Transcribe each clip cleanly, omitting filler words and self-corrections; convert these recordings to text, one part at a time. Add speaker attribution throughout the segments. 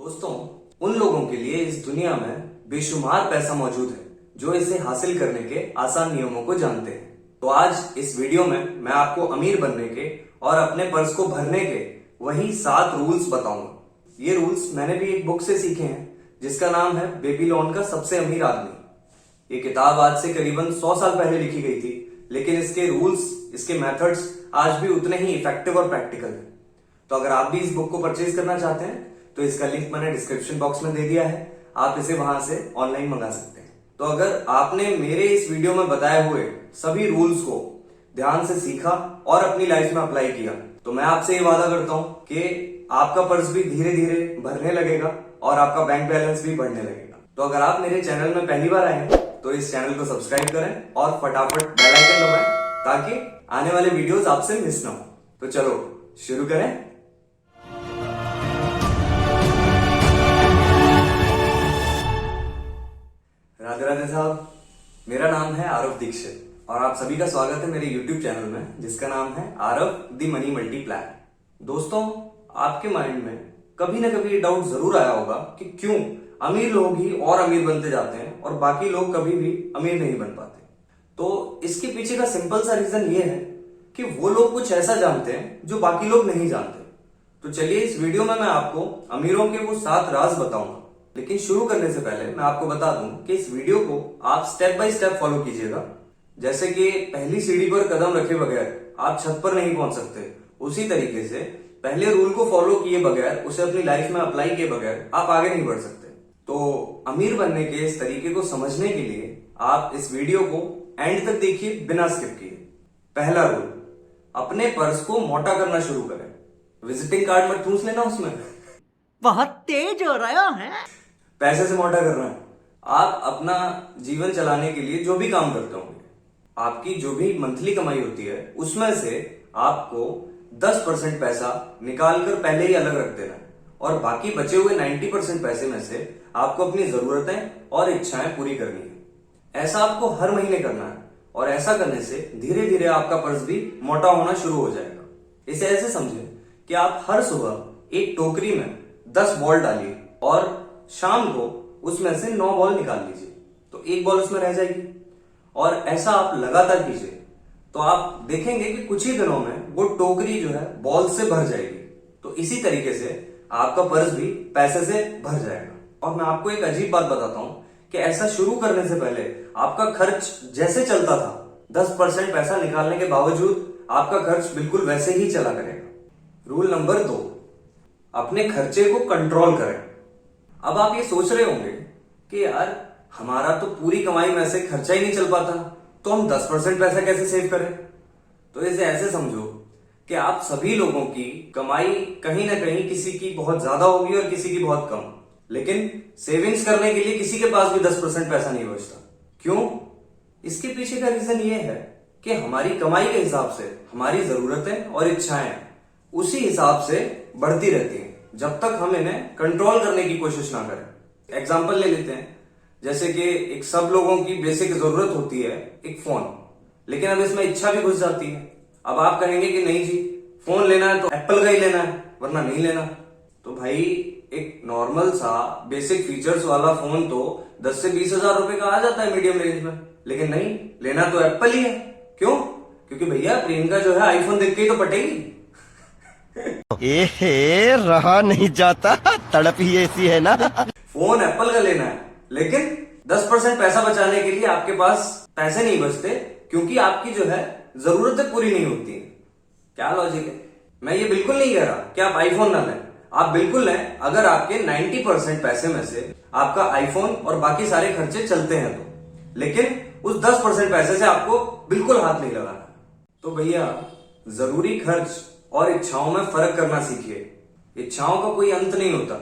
Speaker 1: दोस्तों, उन लोगों के लिए इस दुनिया में बेशुमार पैसा मौजूद है जो इसे हासिल करने के आसान नियमों को जानते हैं। तो आज इस वीडियो में मैं आपको अमीर बनने के और अपने पर्स को भरने के वही 7 रूल्स बताऊंगा। ये रूल्स मैंने भी एक बुक से सीखे हैं जिसका नाम है बेबीलोन का सबसे अमीर आदमी। ये किताब आज से करीबन 100 साल पहले लिखी गई थी, लेकिन इसके रूल्स, इसके मेथड्स आज भी उतने ही इफेक्टिव और प्रैक्टिकल हैं। तो अगर आप भी इस बुक को परचेज करना चाहते हैं तो इसका लिंक मैंने डिस्क्रिप्शन बॉक्स में दे दिया है, आप इसे वहां से ऑनलाइन मंगा सकते हैं। तो अगर आपने मेरे इस वीडियो में बताए हुए सभी रूल्स को ध्यान से सीखा और अपनी लाइफ में अप्लाई किया तो मैं आपसे ये वादा करता हूं कि आपका पर्स भी धीरे धीरे भरने लगेगा और आपका बैंक बैलेंस भी बढ़ने लगेगा। तो अगर आप मेरे चैनल में पहली बार आए हैं तो इस चैनल को सब्सक्राइब करें और फटाफट बेल आइकन दबाएं ताकि आने वाले वीडियोस आपसे मिस ना हो। तो चलो शुरू करें। राधे राधे साहब, मेरा नाम है आरव दीक्षित और आप सभी का स्वागत है मेरे YouTube चैनल में जिसका नाम है आरव द मनी मल्टीप्लायर। दोस्तों, आपके माइंड में कभी ना कभी ये डाउट जरूर आया होगा कि क्यों अमीर लोग ही और अमीर बनते जाते हैं और बाकी लोग कभी भी अमीर नहीं बन पाते। तो इसके पीछे का सिंपल सा रीजन ये है कि वो लोग कुछ ऐसा जानते हैं जो बाकी लोग नहीं जानते। तो चलिए इस वीडियो में मैं आपको अमीरों के वो 7 राज बताऊंगा। लेकिन शुरू करने से पहले मैं आपको बता दूं कि इस वीडियो को आप स्टेप बाय स्टेप फॉलो कीजिएगा। जैसे कि पहली सीढ़ी पर कदम रखे बगैर आप छत पर नहीं पहुंच सकते, उसी तरीके से पहले रूल को फॉलो किए बगैर, उसे अपनी लाइफ में अप्लाई किए बगैर आप आगे नहीं बढ़ सकते। तो अमीर बनने के इस तरीके को समझने के लिए आप इस वीडियो को एंड तक देखिए बिना स्किप किए। पहला रूल, अपने पर्स को मोटा करना शुरू करें। विजिटिंग कार्ड मत ठूस लेना, उसमें
Speaker 2: बहुत तेज हो रहा है।
Speaker 1: पैसे से मोटा करना है। आप अपना जीवन चलाने के लिए जो भी काम करते होंगे, आपकी जो भी मंथली कमाई होती है उसमें से आपको 10% पैसा निकाल कर पहले ही अलग रख देना है और बाकी बचे हुए 90% पैसे में से आपको अपनी जरूरतें और इच्छाएं पूरी करनी है। ऐसा आपको हर महीने करना है और ऐसा करने से धीरे धीरे आपका पर्स भी मोटा होना शुरू हो जाएगा। इसे ऐसे समझे कि आप हर सुबह एक टोकरी में 10 बॉल डालिए और शाम को उसमें से 9 बॉल निकाल लीजिए, तो 1 बॉल उसमें रह जाएगी। और ऐसा आप लगातार कीजिए तो आप देखेंगे कि कुछ ही दिनों में वो टोकरी जो है बॉल से भर जाएगी। तो इसी तरीके से आपका पर्स भी पैसे से भर जाएगा। और मैं आपको एक अजीब बात बताता हूं कि ऐसा शुरू करने से पहले आपका खर्च जैसे चलता था, 10% पैसा निकालने के बावजूद आपका खर्च बिल्कुल वैसे ही चला करेगा। रूल नंबर 2, अपने खर्चे को कंट्रोल करें। अब आप ये सोच रहे होंगे कि यार हमारा तो पूरी कमाई में से खर्चा ही नहीं चल पाता, तो हम 10% पैसा कैसे सेव करें? तो इसे ऐसे समझो कि आप सभी लोगों की कमाई कहीं ना कहीं किसी की बहुत ज्यादा होगी और किसी की बहुत कम, लेकिन सेविंग्स करने के लिए किसी के पास भी 10% पैसा नहीं बचता। क्यों? इसके पीछे का रीजन ये है कि हमारी कमाई के हिसाब से हमारी जरूरतें और इच्छाएं उसी हिसाब से बढ़ती रहती हैं जब तक हम इन्हें कंट्रोल करने की कोशिश ना करें। एग्जाम्पल ले लेते हैं, जैसे कि एक सब लोगों की बेसिक जरूरत होती है एक फोन, लेकिन अब इसमें इच्छा भी घुस जाती है। अब आप कहेंगे कि नहीं जी, फोन लेना है तो एप्पल का ही लेना है वरना नहीं लेना। तो भाई एक नॉर्मल सा बेसिक फीचर्स वाला फोन तो 10 से 20 हजार रुपए का आ जाता है मीडियम रेंज में, लेकिन नहीं, लेना तो एप्पल ही है। क्यों? क्योंकि भैया प्रियंका जो है आईफोन देख के ही तो पटेगी।
Speaker 3: एहे, रहा नहीं जाता, तड़प ही ऐसी है ना।
Speaker 1: फोन एप्पल का लेना है, लेकिन 10% पैसा बचाने के लिए आपके पास पैसे नहीं बचते क्योंकि आपकी जो है जरूरतें पूरी नहीं होती। क्या लॉजिक है? मैं ये बिल्कुल नहीं कह रहा कि आप आईफोन ना लें, आप बिल्कुल लें अगर आपके 90% पैसे में से आपका आईफोन और बाकी सारे खर्चे चलते हैं तो, लेकिन उस 10% पैसे से आपको बिल्कुल हाथ नहीं लगाना। तो भैया जरूरी खर्च और इच्छाओं में फर्क करना सीखिए। इच्छाओं का कोई अंत नहीं होता।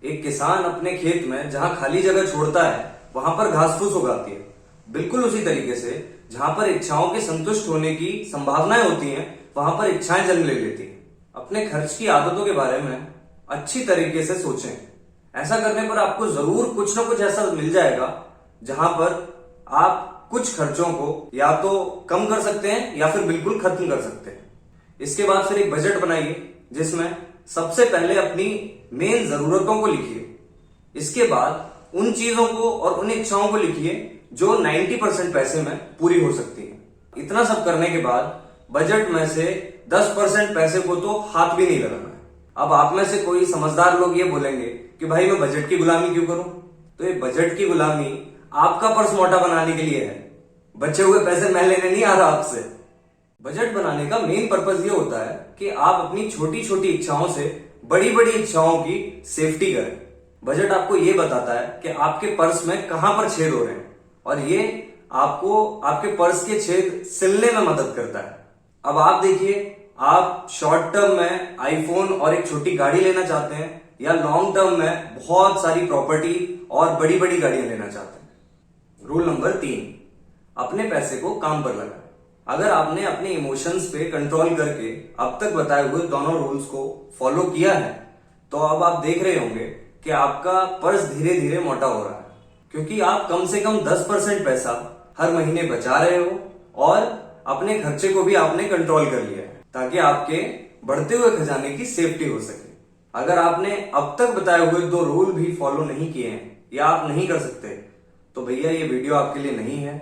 Speaker 1: एक किसान अपने खेत में जहां खाली जगह छोड़ता है वहां पर घास फूस उगाती है। बिल्कुल उसी तरीके से जहां पर इच्छाओं के संतुष्ट होने की संभावनाएं होती हैं वहां पर इच्छाएं जन्म ले लेती हैं। अपने खर्च की आदतों के बारे में अच्छी तरीके से सोचें। ऐसा करने पर आपको जरूर कुछ ना कुछ ऐसा मिल जाएगा जहां पर आप कुछ खर्चों को या तो कम कर सकते हैं या फिर बिल्कुल खत्म कर सकते हैं। इसके बाद फिर एक बजट बनाइए जिसमें सबसे पहले अपनी मेन जरूरतों को लिखिए। इसके बाद उन चीजों को और उन इच्छाओं को लिखिए जो 90% पैसे में पूरी हो सकती है। इतना सब करने के बाद बजट में से 10% पैसे को तो हाथ भी नहीं लगाना है। अब आप में से कोई समझदार लोग ये बोलेंगे कि भाई मैं बजट की गुलामी क्यों करूं? तो ये बजट की गुलामी आपका पर्स मोटा बनाने के लिए है। बचे हुए पैसे मैं लेने नहीं आ रहा आपसे। बजट बनाने का मेन पर्पज ये होता है कि आप अपनी छोटी छोटी इच्छाओं से बड़ी बड़ी इच्छाओं की सेफ्टी करें। बजट आपको ये बताता है कि आपके पर्स में कहां पर छेद हो रहे हैं और ये आपको आपके पर्स के छेद सिलने में मदद करता है। अब आप देखिए, आप शॉर्ट टर्म में आईफोन और एक छोटी गाड़ी लेना चाहते हैं या लॉन्ग टर्म में बहुत सारी प्रॉपर्टी और बड़ी बड़ी गाड़ियां लेना चाहते हैं। रूल नंबर 3, अपने पैसे को काम पर लगाएं। अगर आपने अपने इमोशंस पे कंट्रोल करके अब तक बताए हुए दोनों रूल्स को फॉलो किया है तो अब आप देख रहे होंगे कि आपका पर्स धीरे धीरे मोटा हो रहा है, क्योंकि आप कम से कम 10% पैसा हर महीने बचा रहे हो और अपने खर्चे को भी आपने कंट्रोल कर लिया है ताकि आपके बढ़ते हुए खजाने की सेफ्टी हो सके। अगर आपने अब तक बताए हुए 2 रूल भी फॉलो नहीं किए हैं या आप नहीं कर सकते तो भैया ये वीडियो आपके लिए नहीं है।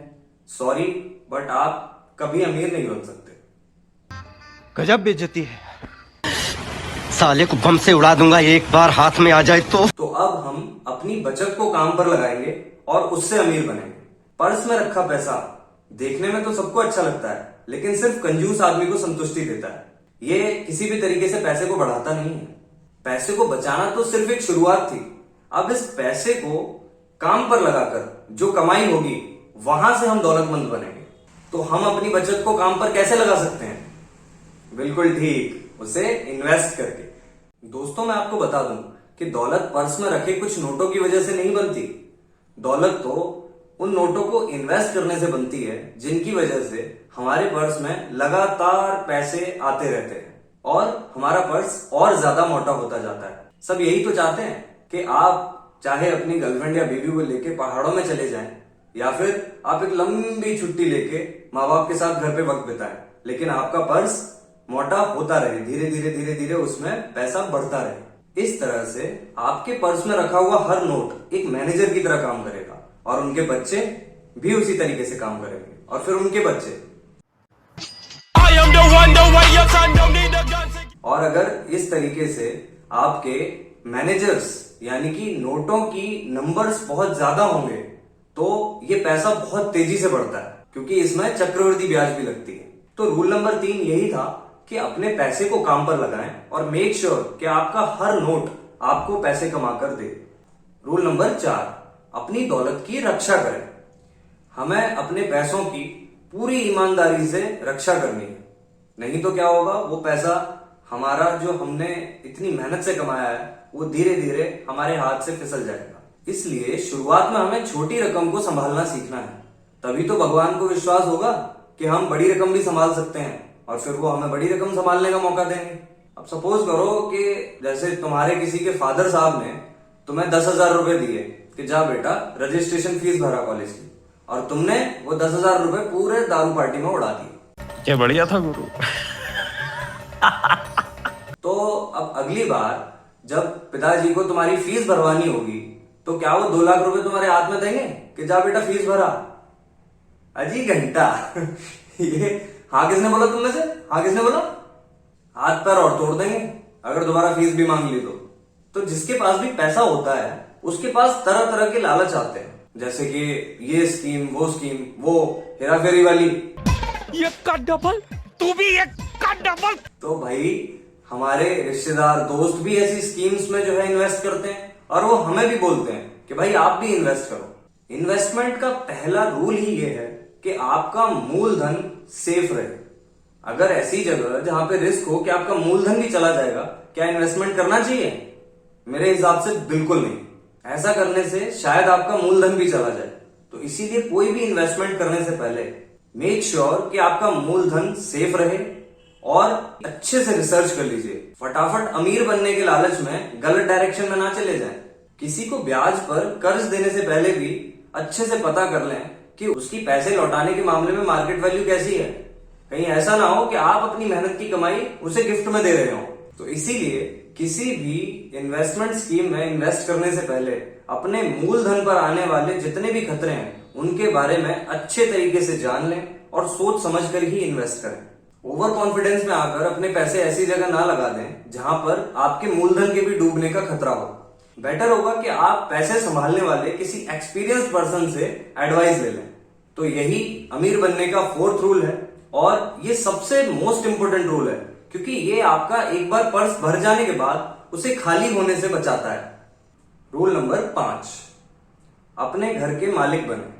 Speaker 1: सॉरी, बट आप कभी अमीर नहीं बन सकते।
Speaker 3: गजब बेइज्जती है। साले को बम से उड़ा दूंगा एक बार हाथ में आ जाए तो
Speaker 1: अब हम अपनी बचत को काम पर लगाएंगे और उससे अमीर बनेंगे। पर्स में रखा पैसा देखने में तो सबको अच्छा लगता है, लेकिन सिर्फ कंजूस आदमी को संतुष्टि देता है। ये किसी भी तरीके से पैसे को बढ़ाता नहीं है। पैसे को बचाना तो सिर्फ एक शुरुआत थी। अब इस पैसे को काम पर लगाकर जो कमाई होगी वहां से हम दौलतमंद बनेंगे। तो हम अपनी बचत को काम पर कैसे लगा सकते हैं? बिल्कुल ठीक, उसे इन्वेस्ट करके। दोस्तों, मैं आपको बता दूं कि दौलत पर्स में रखे कुछ नोटों की वजह से नहीं बनती। दौलत तो उन नोटों को इन्वेस्ट करने से बनती है जिनकी वजह से हमारे पर्स में लगातार पैसे आते रहते हैं और हमारा पर्स और ज्यादा मोटा होता जाता है। सब यही तो चाहते हैं कि आप चाहे अपनी गर्लफ्रेंड या बीवी को लेके पहाड़ों में चले जाएं या फिर आप एक लंबी छुट्टी लेके माँ बाप के साथ घर पे वक्त बिताएं, लेकिन आपका पर्स मोटा होता रहे, धीरे धीरे धीरे धीरे उसमें पैसा बढ़ता रहे। इस तरह से आपके पर्स में रखा हुआ हर नोट एक मैनेजर की तरह काम करेगा और उनके बच्चे भी उसी तरीके से काम करेंगे और फिर उनके बच्चे। और अगर इस तरीके से आपके मैनेजर्स यानी कि नोटों की नंबर्स बहुत ज्यादा होंगे तो ये पैसा बहुत तेजी से बढ़ता है, क्योंकि इसमें चक्रवृद्धि ब्याज भी लगती है। तो रूल नंबर 3 यही था कि अपने पैसे को काम पर लगाएं और मेक श्योर कि आपका हर नोट आपको पैसे कमा कर दे। रूल नंबर 4, अपनी दौलत की रक्षा करें। हमें अपने पैसों की पूरी ईमानदारी से रक्षा करनी है, नहीं तो क्या होगा, वो पैसा हमारा जो हमने इतनी मेहनत से कमाया है वो धीरे धीरे हमारे हाथ से फिसल जाएगा। इसलिए शुरुआत में हमें छोटी रकम को संभालना सीखना है, तभी तो भगवान को विश्वास होगा कि हम बड़ी रकम भी संभाल सकते हैं और फिर वो हमें बड़ी रकम संभालने का मौका देंगे। अब सपोज करो कि जैसे तुम्हारे किसी के फादर साहब ने तुम्हें 10,000 रुपए दिए कि जा बेटा रजिस्ट्रेशन फीस भरा कॉलेज की, और तुमने वो 10,000 रुपए पूरे दारू पार्टी में उड़ा दिए।
Speaker 4: क्या बढ़िया था गुरु।
Speaker 1: तो अब अगली बार जब पिताजी को तुम्हारी फीस भरवानी होगी तो क्या वो 2 लाख रुपए तुम्हारे हाथ में देंगे कि जा बेटा फीस भरा? अजी घंटा। ये हाँ किसने बोला तुम में से? हाँ किसने बोला? हाथ पैर और तोड़ देंगे अगर दोबारा फीस भी मांग ली तो जिसके पास भी पैसा होता है उसके पास तरह तरह के लालच आते हैं, जैसे कि ये स्कीम, वो स्कीम, वो हेरा फेरी वाली।
Speaker 4: ये का डबल, तू भी एक का डबल।
Speaker 1: तो भाई हमारे रिश्तेदार दोस्त भी ऐसी स्कीम्स में जो है इन्वेस्ट करते हैं और वो हमें भी बोलते हैं कि भाई आप भी इन्वेस्ट करो। इन्वेस्टमेंट का पहला रूल ही ये है कि आपका मूलधन सेफ रहे। अगर ऐसी जगह जहां पे रिस्क हो कि आपका मूलधन भी चला जाएगा, क्या इन्वेस्टमेंट करना चाहिए? मेरे हिसाब से बिल्कुल नहीं। ऐसा करने से शायद आपका मूलधन भी चला जाए। तो इसीलिए कोई भी इन्वेस्टमेंट करने से पहले मेक श्योर कि आपका मूलधन सेफ रहे और अच्छे से रिसर्च कर लीजिए। फटाफट अमीर बनने के लालच में गलत डायरेक्शन में ना चले जाएं। किसी को ब्याज पर कर्ज देने से पहले भी अच्छे से पता कर लें कि उसकी पैसे लौटाने के मामले में मार्केट वैल्यू कैसी है। कहीं ऐसा ना हो कि आप अपनी मेहनत की कमाई उसे गिफ्ट में दे रहे हो। तो इसीलिए किसी भी इन्वेस्टमेंट स्कीम में इन्वेस्ट करने से पहले अपने मूलधन पर आने वाले जितने भी खतरे हैं उनके बारे में अच्छे तरीके से जान लें और सोच समझ कर ही इन्वेस्ट करें। ओवर कॉन्फिडेंस में आकर अपने पैसे ऐसी जगह ना लगा दें जहां पर आपके मूलधन के भी डूबने का खतरा हो। बेटर होगा कि आप पैसे संभालने वाले किसी एक्सपीरियंस्ड पर्सन से एडवाइस ले लें। तो यही अमीर बनने का 4th रूल है और ये सबसे मोस्ट इंपोर्टेंट रूल है, क्योंकि ये आपका एक बार पर्स भर जाने के बाद उसे खाली होने से बचाता है। रूल नंबर 5, अपने घर के मालिक बने।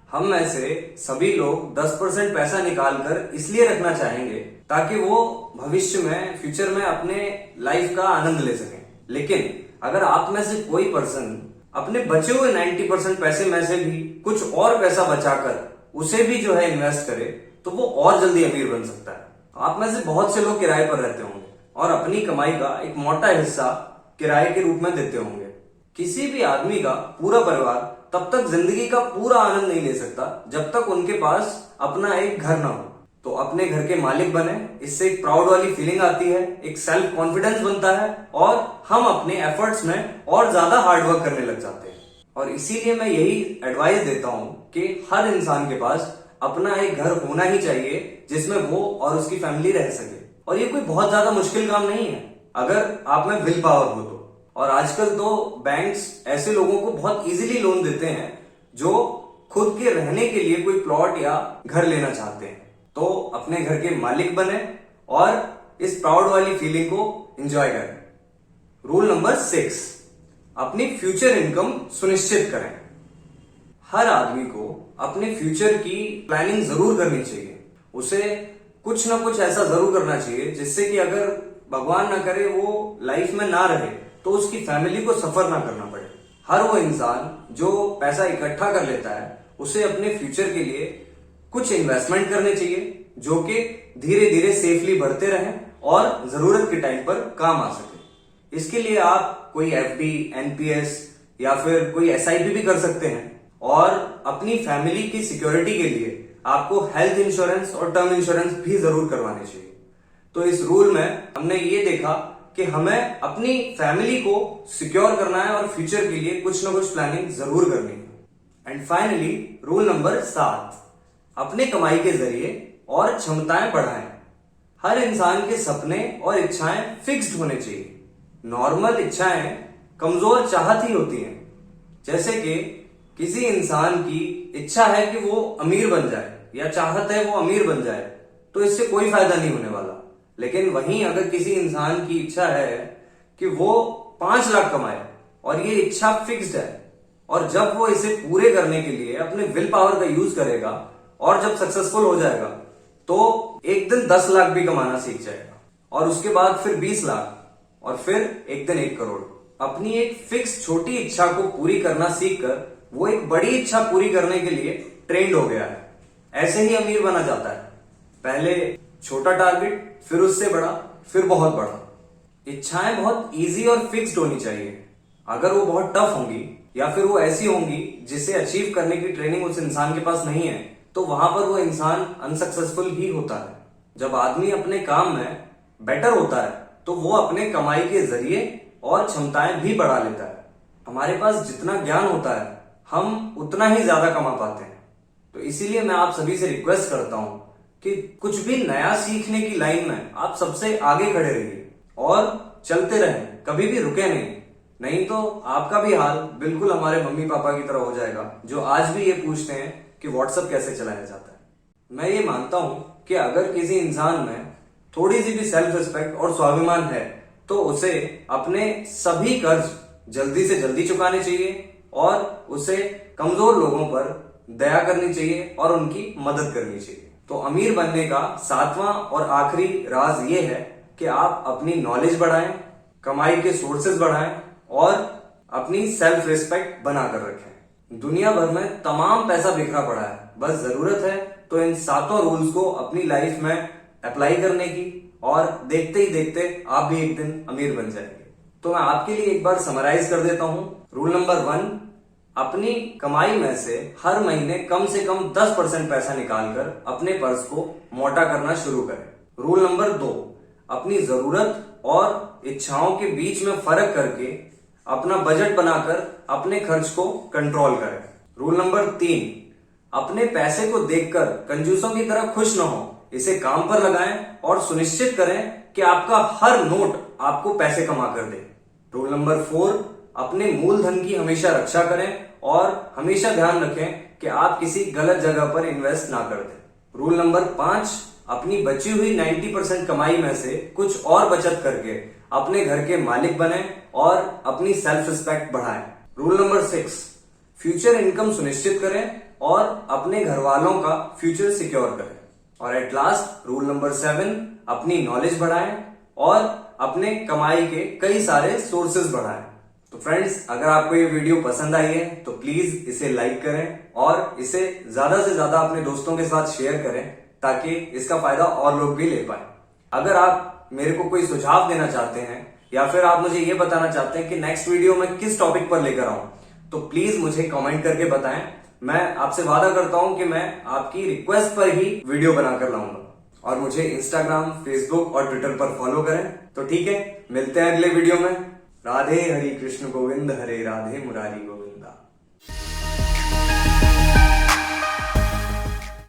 Speaker 1: हम में से सभी लोग 10% पैसा निकालकर इसलिए रखना चाहेंगे ताकि वो भविष्य में, फ्यूचर में अपने लाइफ का आनंद ले सकें। लेकिन अगर आप में से कोई पर्सन अपने बचे हुए 90% पैसे में से भी कुछ और पैसा बचाकर उसे भी जो है इन्वेस्ट करे तो वो और जल्दी अमीर बन सकता है। आप में से बहुत से लोग किराए पर रहते होंगे और अपनी कमाई का एक मोटा हिस्सा किराए के रूप में देते होंगे। किसी भी आदमी का पूरा परिवार तब तक जिंदगी का पूरा आनंद नहीं ले सकता जब तक उनके पास अपना एक घर ना हो। तो अपने घर के मालिक बने, इससे एक प्राउड वाली फीलिंग आती है, एक सेल्फ कॉन्फिडेंस बनता है और हम अपने एफर्ट्स में और ज्यादा हार्डवर्क करने लग जाते हैं। और इसीलिए मैं यही एडवाइस देता हूं कि हर इंसान के पास अपना एक घर होना ही चाहिए जिसमें वो और उसकी फैमिली रह सके। और ये कोई बहुत ज्यादा मुश्किल काम नहीं है अगर आप में विल पावर हो तो। और आजकल तो बैंक्स ऐसे लोगों को बहुत इजीली लोन देते हैं जो खुद के रहने के लिए कोई प्लॉट या घर लेना चाहते हैं। तो अपने घर के मालिक बने और इस प्राउड वाली फीलिंग को एंजॉय करें। रूल नंबर 6, अपनी फ्यूचर इनकम सुनिश्चित करें। हर आदमी को अपने फ्यूचर की प्लानिंग जरूर करनी चाहिए। उसे कुछ ना कुछ ऐसा जरूर करना चाहिए जिससे कि अगर भगवान ना करे वो लाइफ में ना रहे तो उसकी फैमिली को सफर ना करना पड़े। हर वो इंसान जो पैसा इकट्ठा कर लेता है उसे अपने फ्यूचर के लिए कुछ इन्वेस्टमेंट करने चाहिए जो कि धीरे धीरे सेफली बढ़ते रहें और जरूरत के टाइम पर काम आ सके। इसके लिए आप कोई एफडी, एनपीएस या फिर कोई एसआईपी भी कर सकते हैं। और अपनी फैमिली की सिक्योरिटी के लिए आपको हेल्थ इंश्योरेंस और टर्म इंश्योरेंस भी जरूर करवाने चाहिए। तो इस रूल में हमने ये देखा कि हमें अपनी फैमिली को सिक्योर करना है और फ्यूचर के लिए कुछ ना कुछ प्लानिंग जरूर करनी है। एंड फाइनली रूल नंबर 7, अपने कमाई के जरिए और क्षमताएं बढ़ाएं। हर इंसान के सपने और इच्छाएं फिक्स्ड होने चाहिए। नॉर्मल इच्छाएं कमजोर चाहत ही होती हैं। जैसे कि किसी इंसान की इच्छा है कि वो अमीर बन जाए या चाहत है वो अमीर बन जाए तो इससे कोई फायदा नहीं होने वाला। लेकिन वहीं अगर किसी इंसान की इच्छा है कि वो 5 लाख कमाए और ये इच्छा फिक्स्ड है और जब वो इसे पूरे करने के लिए अपने विल पावर का यूज करेगा और जब सक्सेसफुल हो जाएगा तो एक दिन 10 लाख भी कमाना सीख जाएगा और उसके बाद फिर 20 लाख और फिर एक दिन 1 करोड़। अपनी एक फिक्स छोटी इच्छा को पूरी करना सीखकर वो एक बड़ी इच्छा पूरी करने के लिए ट्रेंड हो गया है। ऐसे ही अमीर बना जाता है। पहले छोटा टारगेट, फिर उससे बड़ा, फिर बहुत बड़ा। इच्छाएं बहुत इजी और फिक्स्ड होनी चाहिए। अगर वो बहुत टफ होंगी या फिर वो ऐसी होंगी जिसे अचीव करने की ट्रेनिंग उस इंसान के पास नहीं है तो वहां पर वो इंसान अनसक्सेसफुल ही होता है। जब आदमी अपने काम में बेटर होता है तो वो अपने कमाई के जरिए और क्षमताएं भी बढ़ा लेता है। हमारे पास जितना ज्ञान होता है हम उतना ही ज्यादा कमा पाते हैं। तो इसीलिए मैं आप सभी से रिक्वेस्ट करता हूं कि कुछ भी नया सीखने की लाइन में आप सबसे आगे खड़े रहिए और चलते रहें, कभी भी रुके नहीं तो आपका भी हाल बिल्कुल हमारे मम्मी पापा की तरह हो जाएगा जो आज भी ये पूछते हैं कि व्हाट्सएप कैसे चलाया जाता है। मैं ये मानता हूं कि अगर किसी इंसान में थोड़ी सी भी सेल्फ रिस्पेक्ट और स्वाभिमान है तो उसे अपने सभी कर्ज जल्दी से जल्दी चुकाने चाहिए और उसे कमजोर लोगों पर दया करनी चाहिए और उनकी मदद करनी चाहिए। तो अमीर बनने का 7वां और आखिरी राज ये है कि आप अपनी नॉलेज बढ़ाएं, कमाई के सोर्सेज बढ़ाएं और अपनी सेल्फ रिस्पेक्ट बनाकर रखें। दुनिया भर में तमाम पैसा बिखरा पड़ा है, बस जरूरत है तो इन 7 रूल्स को अपनी लाइफ में अप्लाई करने की और देखते ही देखते आप भी एक दिन अमीर बन जाएंगे। तो मैं आपके लिए एक बार समराइज कर देता हूं। रूल नंबर 1, अपनी कमाई में से हर महीने कम से कम 10% पैसा निकालकर अपने पर्स को मोटा करना शुरू करें। रूल नंबर 2, अपनी जरूरत और इच्छाओं के बीच में फर्क करके अपना बजट बनाकर अपने खर्च को कंट्रोल करें। रूल नंबर 3, अपने पैसे को देखकर कंजूसों की तरह खुश न हो, इसे काम पर लगाएं और सुनिश्चित करें कि आपका हर नोट आपको पैसे कमा कर दे। रूल नंबर 4, अपने मूलधन की हमेशा रक्षा करें और हमेशा ध्यान रखें कि आप किसी गलत जगह पर इन्वेस्ट ना कर दें। रूल नंबर 5, अपनी बची हुई 90% कमाई में से कुछ और बचत करके अपने घर के मालिक बने और अपनी सेल्फ रिस्पेक्ट बढ़ाएं। रूल नंबर 6, फ्यूचर इनकम सुनिश्चित करें और अपने घर वालों का फ्यूचर सिक्योर करें। और एट लास्ट रूल नंबर 7, अपनी नॉलेज बढ़ाएं और अपने कमाई के कई सारे सोर्सेज बढ़ाएं। तो फ्रेंड्स, अगर आपको ये वीडियो पसंद आई है तो प्लीज इसे लाइक करें और इसे ज्यादा से ज्यादा अपने दोस्तों के साथ शेयर करें ताकि इसका फायदा और लोग भी ले पाए। अगर आप मेरे को कोई सुझाव देना चाहते हैं या फिर आप मुझे ये बताना चाहते हैं कि नेक्स्ट वीडियो में किस टॉपिक पर लेकर आऊं, तो प्लीज मुझे कमेंट करके बताएं। मैं आपसे वादा करता हूं कि मैं आपकी रिक्वेस्ट पर ही वीडियो बनाकर लाऊंगा। और मुझे इंस्टाग्राम, फेसबुक और ट्विटर पर फॉलो करें। तो ठीक है, मिलते हैं अगले वीडियो में। राधे हरि कृष्ण गोविंद हरे, राधे मुरारी गोविंदा।